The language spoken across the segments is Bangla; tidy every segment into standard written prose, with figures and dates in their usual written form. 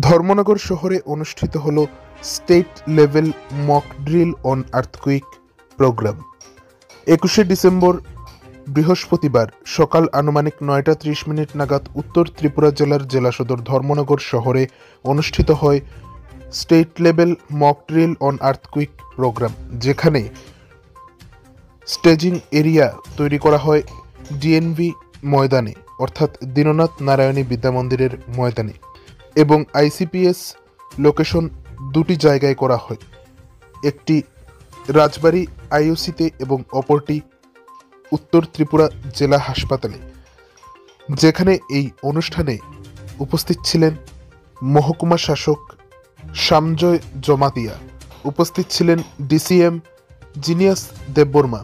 ধর্মনগর শহরে অনুষ্ঠিত হলো state level mock drill on earthquake programme. 21শে ডিসেম্বর বৃহস্পতিবার সকাল আনুমানিক 9:30 নাগাদ উত্তর ত্রিপুরা জেলার জেলা সদর ধর্মনগর শহরে অনুষ্ঠিত হয় state level mock drill on earthquake program, যেখানে স্টেজিং এরিয়া তৈরি করা হয় ডিএনভি ময়দানে, অর্থাৎ দীননাথ নারায়ণী বিদ্যা মন্দিরের ময়দানে, এবং আইসিপিএস লোকেশন দুটি জায়গায় করা হয়, একটি রাজবাড়ী আইওসিতে এবং অপরটি উত্তর ত্রিপুরা জেলা হাসপাতালে। যেখানে এই অনুষ্ঠানে উপস্থিত ছিলেন মহকুমা শাসক সামজয় জমাতিয়া, উপস্থিত ছিলেন ডিসিএম জিনিয়াস দেববর্মা,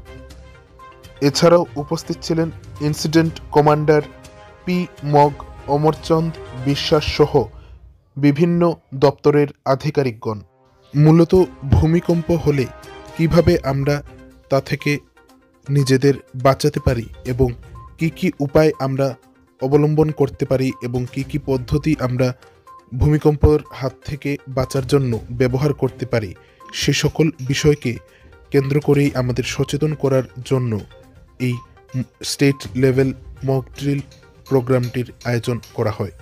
এছাড়াও উপস্থিত ছিলেন ইনসিডেন্ট কমান্ডার পি মগ অমরচন্দ বিশ্বাস সহ বিভিন্ন দপ্তরের আধিকারিকগণ। মূলত ভূমিকম্প হলে কিভাবে আমরা তা থেকে নিজেদের বাঁচাতে পারি এবং কি কি উপায় আমরা অবলম্বন করতে পারি এবং কি কি পদ্ধতি আমরা ভূমিকম্পের হাত থেকে বাঁচার জন্য ব্যবহার করতে পারি, সে সকল বিষয়কে কেন্দ্র করেই আমাদের সচেতন করার জন্য এই স্টেট লেভেল মক ড্রিল প্রোগ্রামটির আয়োজন করা হয়।